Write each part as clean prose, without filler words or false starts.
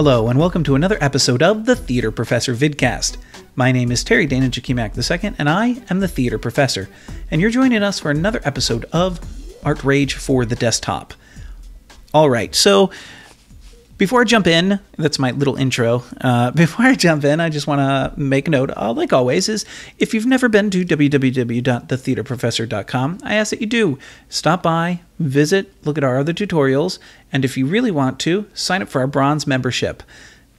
Hello, and welcome to another episode of the Theater Professor vidcast. My name is Terry Dana Jakimak II, and I am the Theater Professor, and you're joining us for another episode of ArtRage for the desktop. Alright, so before I jump in, that's my little intro. Before I jump in, I just want to make a note, like always, is if you've never been to www.thetheaterprofessor.com, I ask that you do. Stop by, visit, look at our other tutorials, and if you really want to, sign up for our bronze membership.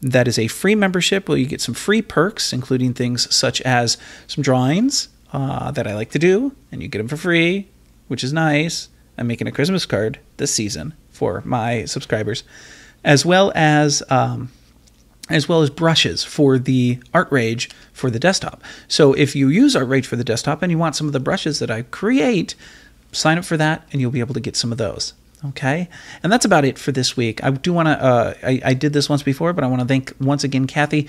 That is a free membership where you get some free perks, including things such as some drawings that I like to do, and you get them for free, which is nice. I'm making a Christmas card this season for my subscribers. As well as brushes for the ArtRage for the desktop. So if you use ArtRage for the desktop and you want some of the brushes that I create, sign up for that and you'll be able to get some of those. Okay, and that's about it for this week. I do want to, I did this once before, but I want to thank once again Kathy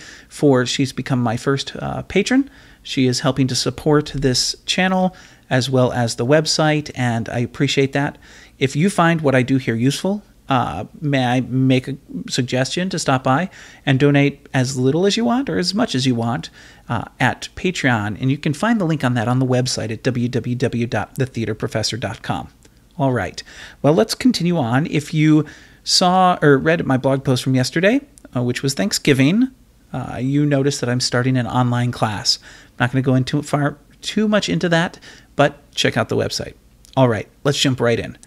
she's become my first patron. She is helping to support this channel as well as the website, and I appreciate that. If you find what I do here useful, may I make a suggestion to stop by and donate as little as you want or as much as you want at Patreon. And you can find the link on that on the website at www.thetheaterprofessor.com. All right. Well, let's continue on. If you saw or read my blog post from yesterday, which was Thanksgiving, you noticed that I'm starting an online class. I'm not going to go into too much into that, but check out the website. All right. Let's jump right in.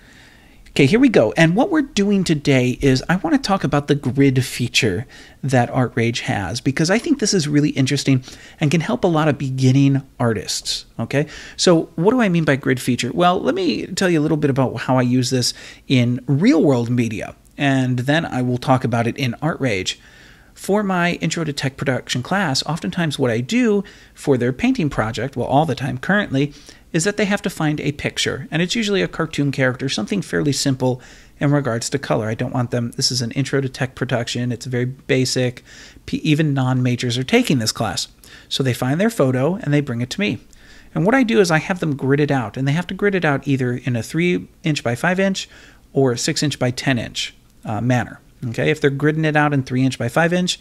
Okay, here we go. And what we're doing today is I want to talk about the grid feature that ArtRage has, because I think this is really interesting and can help a lot of beginning artists. Okay, so what do I mean by grid feature? Well, let me tell you a little bit about how I use this in real world media, and then I will talk about it in ArtRage. For my Intro to Tech Production class, oftentimes what I do for their painting project, well, all the time currently, is that they have to find a picture, and it's usually a cartoon character, something fairly simple in regards to color. I don't want them, this is an Intro to Tech Production, it's very basic, even non-majors are taking this class. So they find their photo and they bring it to me. And what I do is I have them grid it out, and they have to grid it out either in a 3" by 5" or a 6" by 10" manner. Okay, if they're gridding it out in 3" by 5",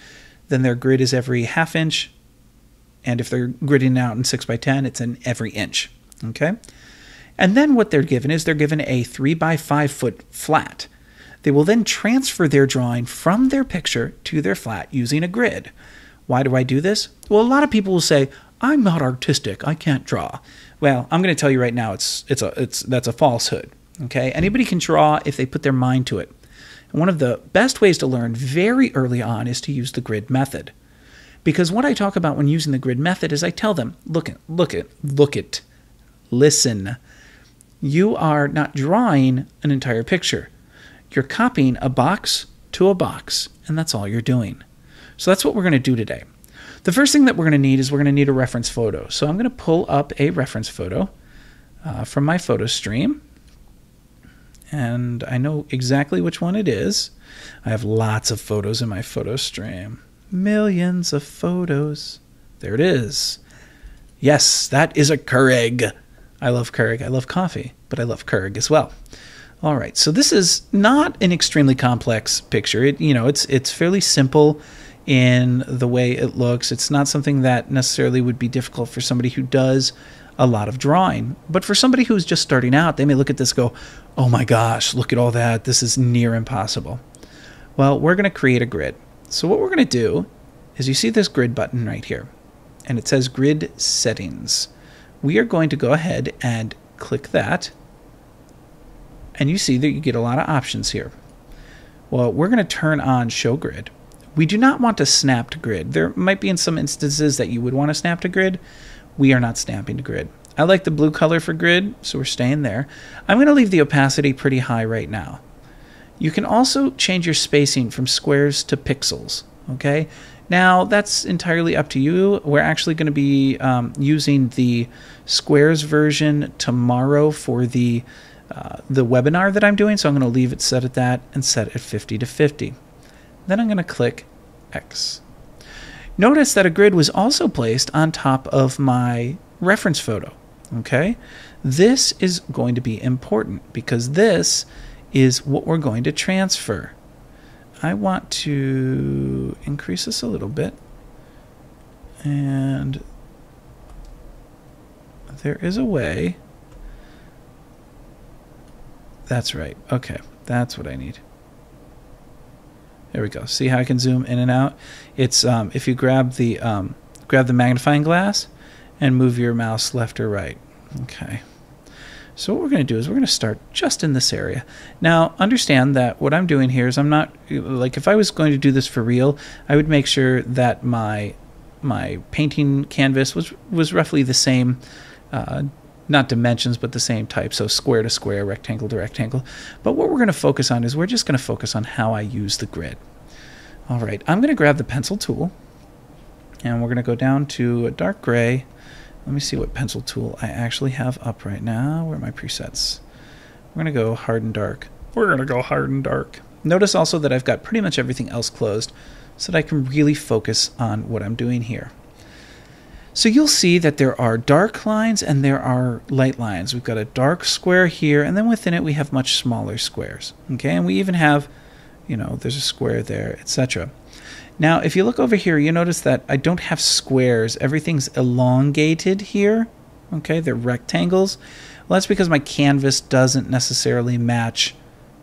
then their grid is every ½ inch, and if they're gridding it out in 6 by 10, it's in every inch. Okay, and then what they're given is they're given a 3 by 5 foot flat. They will then transfer their drawing from their picture to their flat using a grid. Why do I do this? Well, a lot of people will say, I'm not artistic, I can't draw. Well, I'm going to tell you right now, that's a falsehood. Okay, anybody can draw if they put their mind to it. And one of the best ways to learn very early on is to use the grid method. Because what I talk about when using the grid method is I tell them, look it. Listen, you are not drawing an entire picture. You're copying a box to a box, and that's all you're doing. So that's what we're going to do today. The first thing that we're going to need is we're going to need a reference photo. So I'm going to pull up a reference photo from my photo stream, and I know exactly which one it is. I have lots of photos in my photo stream. Millions of photos. There it is. Yes, that is a Keurig. I love Keurig. I love coffee, but I love Keurig as well. All right, so this is not an extremely complex picture. It's fairly simple in the way it looks. It's not something that necessarily would be difficult for somebody who does a lot of drawing. But for somebody who's just starting out, they may look at this and go, oh my gosh, look at all that. This is near impossible. Well, we're going to create a grid. So what we're going to do is you see this grid button right here, and it says Grid Settings. We are going to go ahead and click that, and you see that you get a lot of options here. Well, we're going to turn on Show Grid. We do not want to snap to grid. There might be in some instances that you would want to snap to grid. We are not snapping to grid. I like the blue color for grid, so we're staying there. I'm going to leave the opacity pretty high right now. You can also change your spacing from squares to pixels, okay? Now, that's entirely up to you. We're actually going to be using the squares version tomorrow for the webinar that I'm doing, so I'm going to leave it set at that and set it at 50 to 50. Then I'm going to click X. Notice that a grid was also placed on top of my reference photo, okay? This is going to be important because this is what we're going to transfer. I want to increase this a little bit. And there is a way. That's right. Okay, that's what I need. There we go. See how I can zoom in and out? It's if you grab the magnifying glass and move your mouse left or right. Okay. So what we're going to do is we're going to start just in this area. Now, understand that what I'm doing here is I'm not, like if I was going to do this for real, I would make sure that my painting canvas was roughly the same, not dimensions, but the same type. So square to square, rectangle to rectangle. But what we're going to focus on is we're just going to focus on how I use the grid. All right, I'm going to grab the pencil tool, and we're going to go down to a dark gray. Let me see what pencil tool I actually have up right now. Where are my presets? We're going to go hard and dark. We're going to go hard and dark. Notice also that I've got pretty much everything else closed so that I can really focus on what I'm doing here. So you'll see that there are dark lines and there are light lines. We've got a dark square here, and then within it we have much smaller squares. Okay, and we even have, you know, there's a square there, etc. Now, if you look over here, you notice that I don't have squares. Everything's elongated here. Okay, they're rectangles. Well, that's because my canvas doesn't necessarily match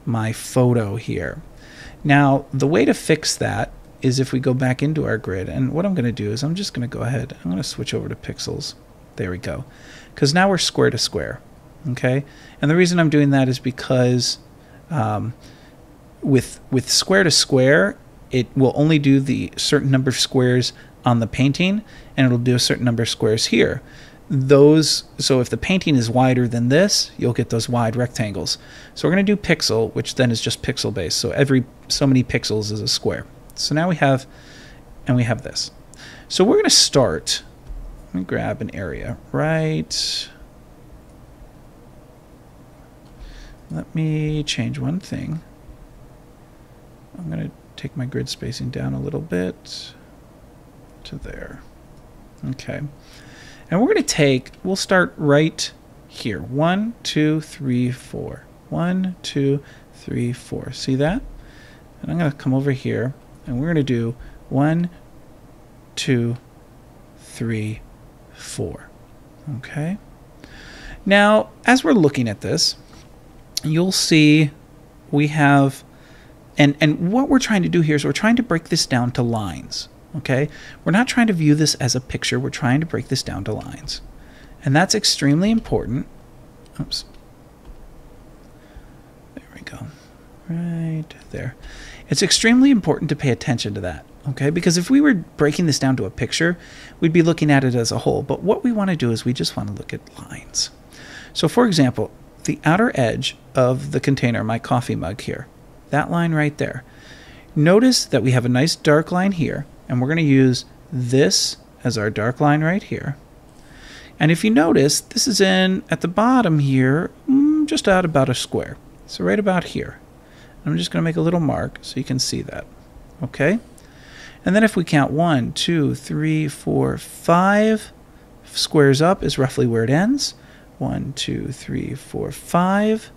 my photo here. Now, the way to fix that is if we go back into our grid, and what I'm going to do is I'm just going to go ahead. I'm going to switch over to pixels. There we go. Because now we're square to square. Okay, and the reason I'm doing that is because with square to square, it will only do the certain number of squares on the painting, and it'll do a certain number of squares here. So if the painting is wider than this, you'll get those wide rectangles. So we're going to do pixel, which then is just pixel based. So every so many pixels is a square. So now we have this. So we're going to start. Let me grab an area right. Let me change one thing. I'm going to take my grid spacing down a little bit to there. Okay. And we're going to we'll start right here. 1, 2, 3, 4. 1, 2, 3, 4. See that? And I'm going to come over here, and we're going to do 1, 2, 3, 4. Okay? Now, as we're looking at this, you'll see we have, and what we're trying to do here is we're trying to break this down to lines. Okay? We're not trying to view this as a picture. We're trying to break this down to lines. And that's extremely important. Oops. There we go. Right there. It's extremely important to pay attention to that. Okay? Because if we were breaking this down to a picture, we'd be looking at it as a whole. But what we want to do is we just want to look at lines. So for example, the outer edge of the container, my coffee mug here, that line right there. Notice that we have a nice dark line here, and we're going to use this as our dark line right here. And if you notice, this is at the bottom here, just out about a square. So right about here. I'm just going to make a little mark so you can see that. Okay? And then if we count 1, 2, 3, 4, 5 squares up is roughly where it ends. 1, 2, 3, 4, 5.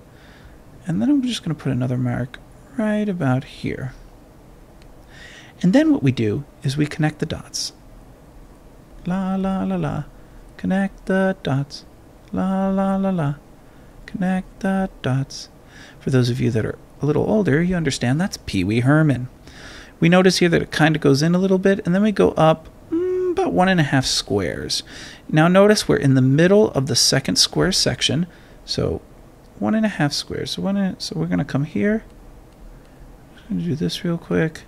And then I'm just going to put another mark right about here. And then what we do is we connect the dots. La, la, la, la. Connect the dots. La, la, la, la. Connect the dots. For those of you that are a little older, you understand that's Pee Wee Herman. We notice here that it kind of goes in a little bit, and then we go up about 1.5 squares. Now notice we're in the middle of the second square section, so 1.5 squares. So we're going to come here. I'm going to do this real quick.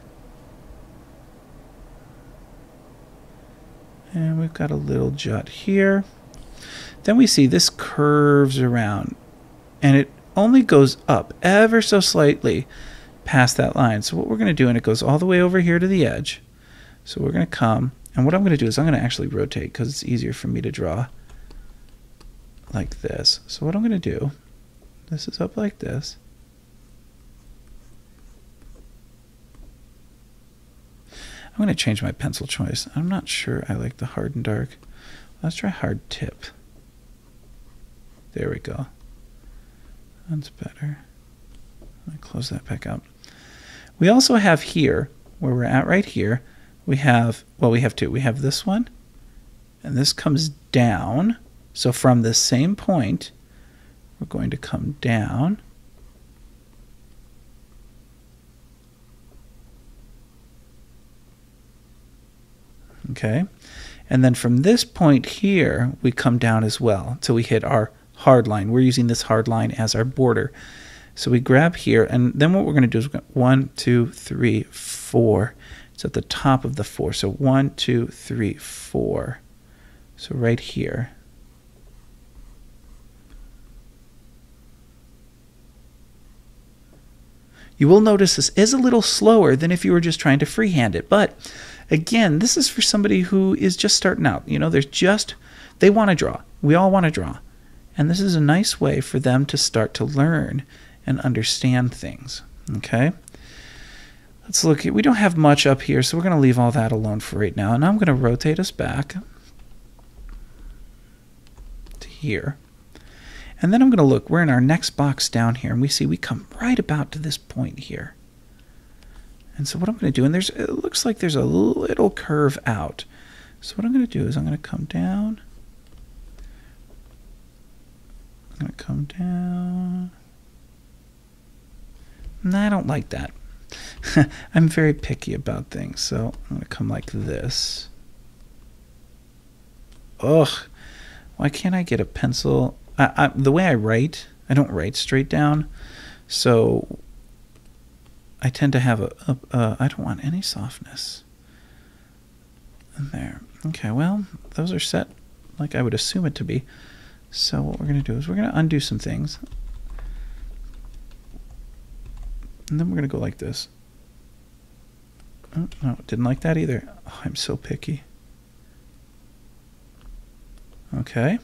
And we've got a little jut here. Then we see this curves around, and it only goes up ever so slightly past that line. So what we're going to do, and it goes all the way over here to the edge. So we're going to come, and what I'm going to do is I'm going to actually rotate because it's easier for me to draw like this. So what I'm going to do, this is up like this. I'm going to change my pencil choice. I'm not sure I like the hard and dark. Let's try hard tip. There we go. That's better. Let me close that back out. We also have here, where we're at right here, we have, well, we have two. We have this one, and this comes down. So from this same point, we're going to come down. Okay. And then from this point here, we come down as well until we hit our hard line. We're using this hard line as our border. So we grab here, and then what we're going to do is we're going to 1, 2, 3, 4. It's at the top of the 4. So 1, 2, 3, 4. So right here. You will notice this is a little slower than if you were just trying to freehand it. But again, this is for somebody who is just starting out. You know, they want to draw. We all want to draw. And this is a nice way for them to start to learn and understand things. Okay? Let's look at, we don't have much up here, so we're going to leave all that alone for right now. And I'm going to rotate us back to here. And then I'm going to look, we're in our next box down here, and we see we come right about to this point here. And so what I'm going to do, and it looks like there's a little curve out. So what I'm going to do is I'm going to come down. I'm going to come down. And I don't like that. I'm very picky about things, so I'm going to come like this. Ugh, why can't I get a pencil? The way I write, I don't write straight down, so I tend to have I don't want any softness in there. Okay, well, those are set like I would assume it to be. So what we're going to do is we're going to undo some things. And then we're going to go like this. Oh, no, didn't like that either. Oh, I'm so picky. Okay.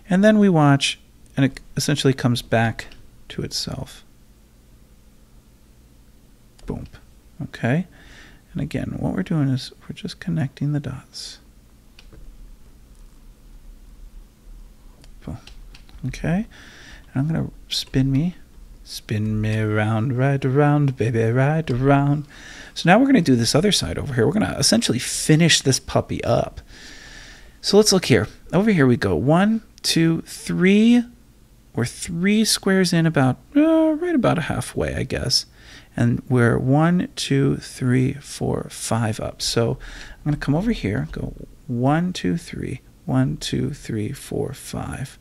And then we watch, and it essentially comes back to itself. Boom. Okay. And again, what we're doing is we're just connecting the dots. Boom. Okay. And I'm going to spin me around, right around, baby, right around. So now we're going to do this other side over here. We're going to essentially finish this puppy up. So let's look here. Over here we go. 1, 2, 3. We're 3 squares in about, right about halfway, I guess. And we're 1, 2, 3, 4, 5 up. So I'm going to come over here, go 1, 2, 3, 1, 2, 3, 4, 5.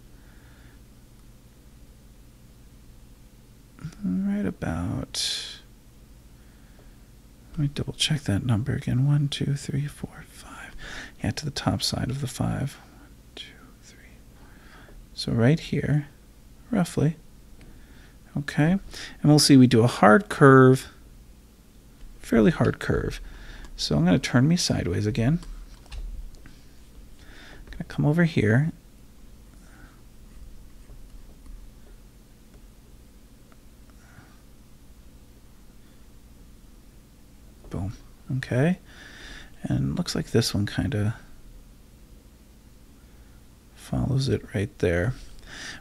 Right about, let me double check that number again. 1, 2, 3, 4, 5. Yeah, to the top side of the 5. 1, 2, 3, 4. So right here, roughly. Okay, and we'll see we do a hard curve, fairly hard curve. So I'm going to turn me sideways again. I'm going to come over here. Boom. Okay, and looks like this one kind of follows it right there.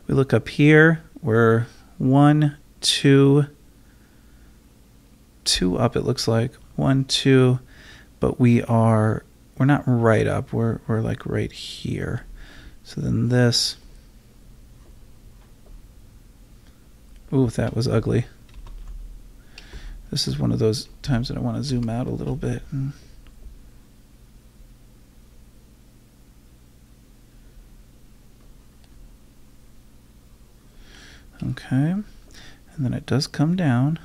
We look up here, we're 1, 2, 2 up, it looks like 1, 2, but we're not right up, we're like right here. So then this, ooh, that was ugly. This is one of those times that I want to zoom out a little bit. Okay, and then it does come down.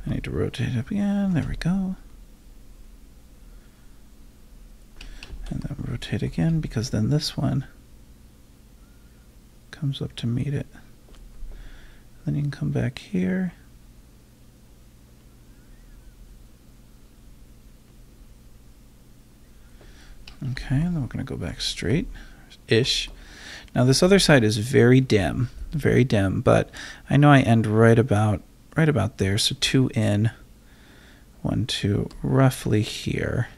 I need to rotate it up again. There we go. And then rotate again, because then this one comes up to meet it. Then you can come back here. Okay, and then we're going to go back straight-ish. Now this other side is very dim, but I know I end right about there, so 2 in, 1, 2, roughly here.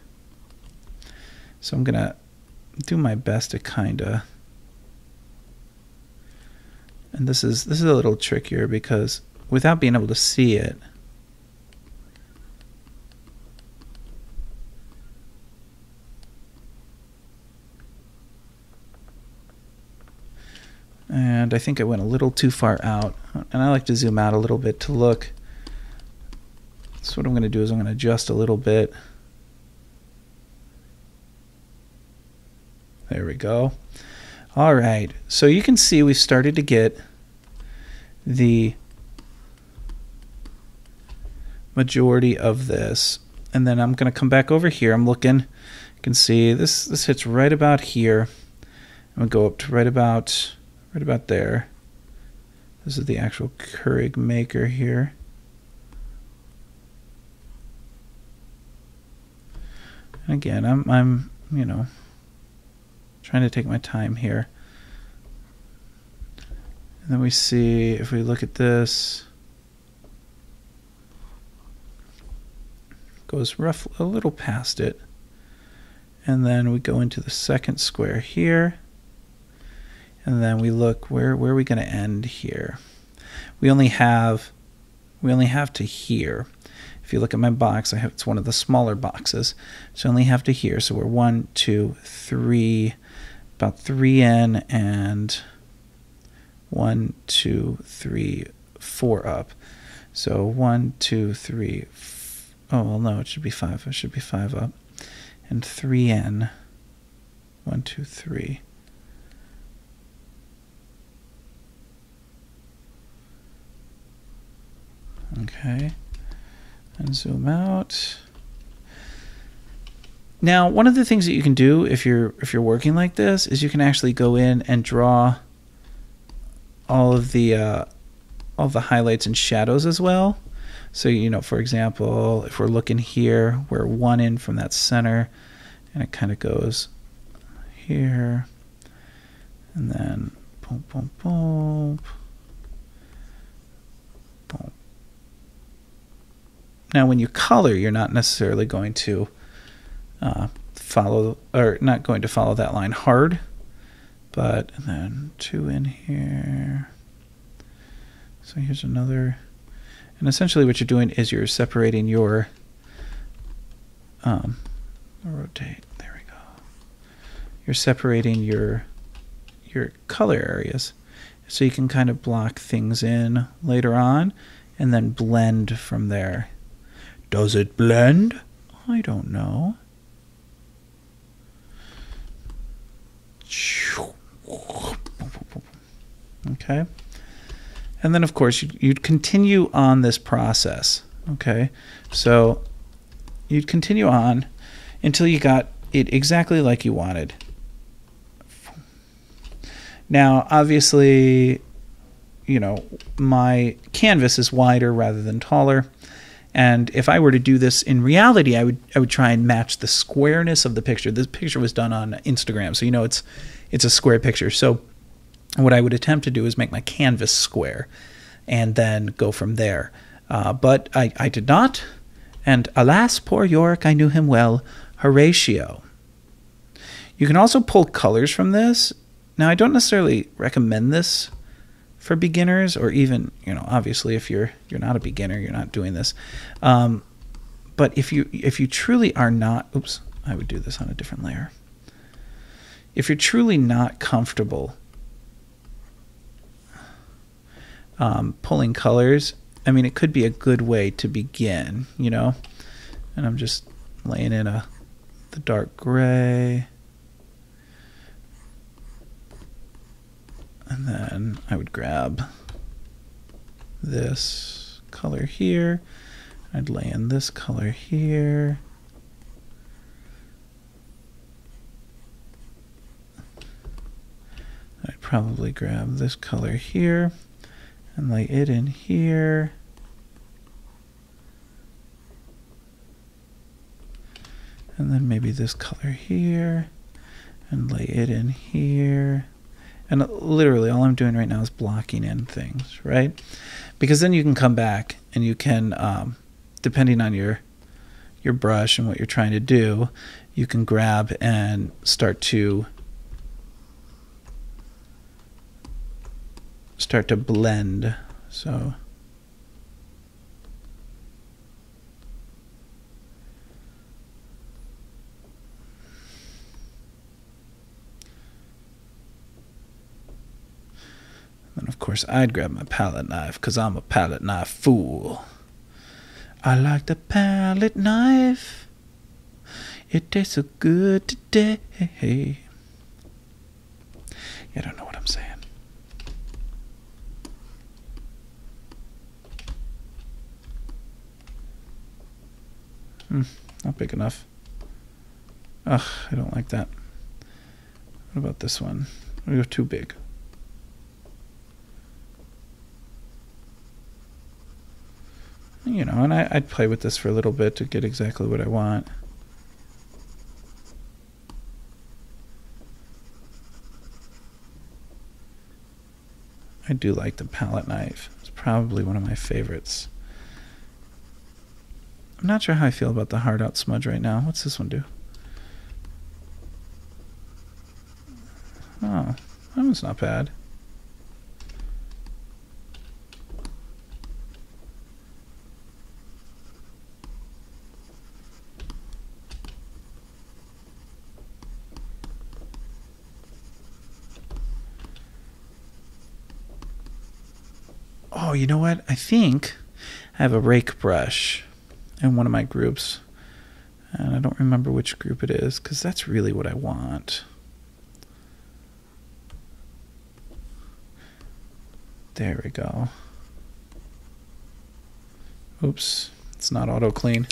So I'm going to do my best to kind of, and this is a little trickier because without being able to see it. And I think I went a little too far out. And I like to zoom out a little bit to look. So what I'm going to do is I'm going to adjust a little bit. There we go. All right. So you can see we've started to get the majority of this. And then I'm going to come back over here. I'm looking. You can see this hits right about here. I'm going to go up to right about there. This is the actual Keurig maker here. And again, I'm you know, trying to take my time here. And then we see, if we look at this, goes a little past it. And then we go into the second square here. And then we look, where are we going to end here? We only have to here. If you look at my box, it's one of the smaller boxes. So I only have to here. So we're 1, 2, 3, about 3 in, and 1, 2, 3, 4 up. So 1, 2, 3, oh, well, no, it should be 5. It should be 5 up. And 3 in. 1, 2, 3. Okay. And zoom out. Now, one of the things that you can do if you're working like this is you can actually go in and draw all of the highlights and shadows as well. So, you know, for example, if we're looking here, we're 1 in from that center, and it kind of goes here, and then boom, boom, boom, boom. Now, when you color, you're not necessarily going to follow that line hard, but then 2 in here. So here's another, and essentially what you're doing is you're separating your rotate. There we go. You're separating your color areas, so you can kind of block things in later on, and then blend from there. Does it blend? I don't know. Okay. And then, of course, you'd continue on this process. Okay. So you'd continue on until you got it exactly like you wanted. Now, obviously, you know, my canvas is wider rather than taller. And if I were to do this in reality, I would try and match the squareness of the picture. This picture was done on Instagram, so you know it's a square picture. So what I would attempt to do is make my canvas square and then go from there. But I did not. And alas, poor Yorick, I knew him well. Horatio. You can also pull colors from this. Now, I don't necessarily recommend this for beginners, or even, you know, obviously if you're not a beginner, you're not doing this. But if you truly are not, oops, I would do this on a different layer. If you're truly not comfortable pulling colors, I mean, it could be a good way to begin, you know. And I'm just laying in the dark gray. And then I would grab this color here. I'd lay in this color here. I'd probably grab this color here and lay it in here. And then maybe this color here and lay it in here. And literally all I'm doing right now is blocking in things, right? Because then you can come back and you can, depending on your brush and what you're trying to do, you can grab and start to blend. So And of course, I'd grab my palette knife because I'm a palette knife fool. I like the palette knife. It tastes so good today. I don't know what I'm saying. Not big enough. Ugh, I don't like that. What about this one? We go too big. You know, and I'd play with this for a little bit to get exactly what I want. I do like the palette knife. It's probably one of my favorites. I'm not sure how I feel about the hard out smudge right now. What's this one do? Oh, that one's not bad. Oh, you know what? I think I have a rake brush in one of my groups. And I don't remember which group it is because that's really what I want. There we go. Oops, it's not auto clean.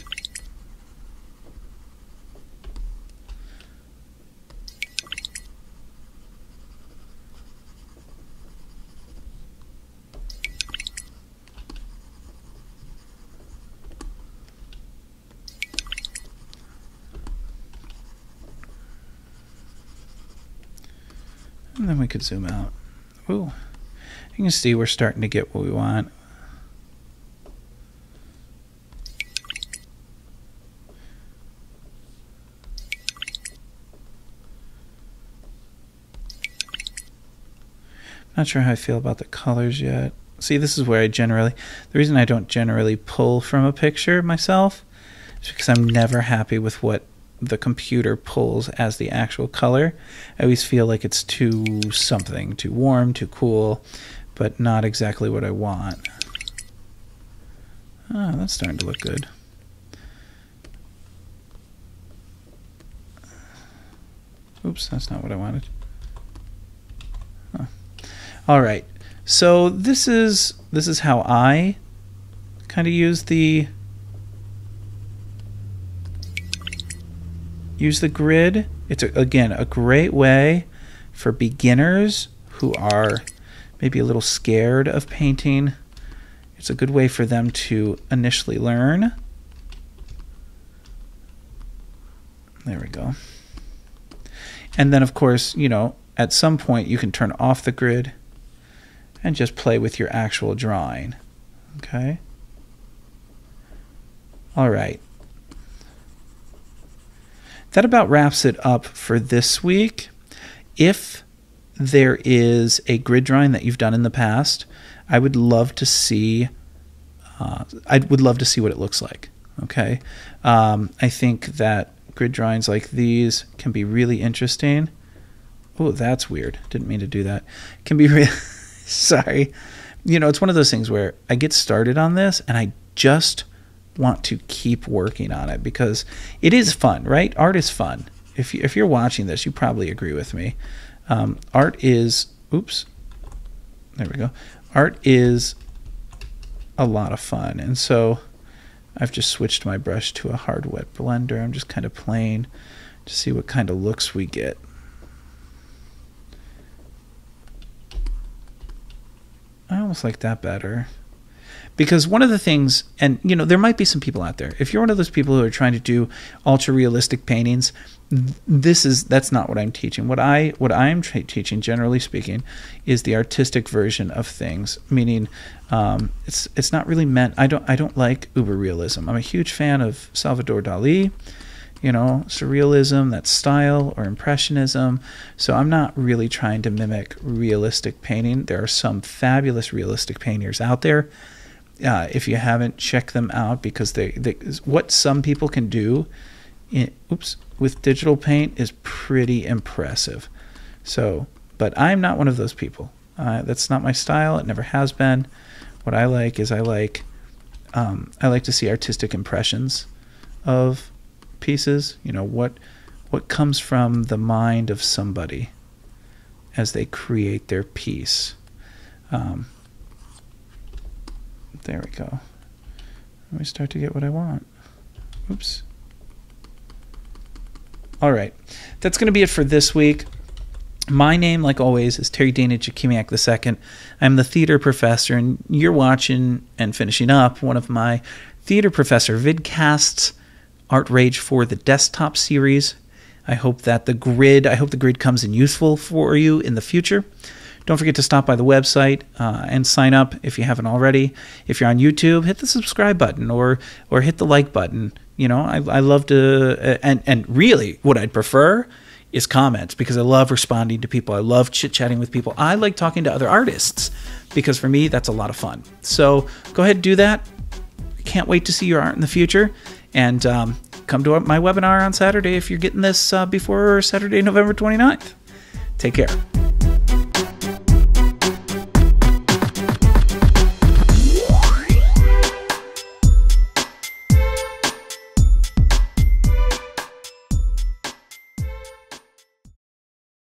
And then we could zoom out. Ooh, you can see we're starting to get what we want. Not sure how I feel about the colors yet. See, this is where the reason I don't generally pull from a picture myself is because I'm never happy with what the computer pulls as the actual color. I always feel like it's too something, too warm, too cool, but not exactly what I want. Oh, that's starting to look good. Oops, that's not what I wanted. Oh. All right, so this is how I kind of use the grid. It's again a great way for beginners who are maybe a little scared of painting. It's a good way for them to initially learn. There we go. And then of course, you know, at some point you can turn off the grid and just play with your actual drawing. Okay? All right. That about wraps it up for this week. If there is a grid drawing that you've done in the past, I would love to see. what it looks like. Okay, I think that grid drawings like these can be really interesting. Oh, that's weird. Didn't mean to do that. Can be really sorry. You know, it's one of those things where I get started on this and I just want to keep working on it because it is fun, right? Art is fun. If you're watching this, you probably agree with me. Art is, oops, there we go. Art is a lot of fun. And so I've just switched my brush to a hard wet blender. I'm just kind of playing to see what kind of looks we get. I almost like that better. Because one of the things, and you know, there might be some people out there, if you're one of those people who are trying to do ultra realistic paintings, that's not what I'm teaching. What I'm teaching, generally speaking, is the artistic version of things. Meaning, it's not really meant. I don't like uber realism. I'm a huge fan of Salvador Dali, you know, surrealism, that style, or impressionism. So I'm not really trying to mimic realistic painting. There are some fabulous realistic painters out there. If you haven't, check them out because what some people can do with digital paint is pretty impressive. So, but I'm not one of those people. That's not my style. It never has been. What I like is I like to see artistic impressions of pieces. You know, what comes from the mind of somebody as they create their piece. There we go. Let me start to get what I want. Oops. All right. That's going to be it for this week. My name, like always, is Terry Dana Jakimiak II. I'm the theater professor, and you're watching and finishing up one of my theater professor vidcasts, ArtRage for the desktop series. I hope the grid comes in useful for you in the future. Don't forget to stop by the website and sign up if you haven't already. If you're on YouTube, hit the subscribe button or hit the like button. You know, I love to, and really what I'd prefer is comments, because I love responding to people. I love chit-chatting with people. I like talking to other artists because for me, that's a lot of fun. So go ahead and do that. Can't wait to see your art in the future. And come to my webinar on Saturday if you're getting this before Saturday, November 29th. Take care.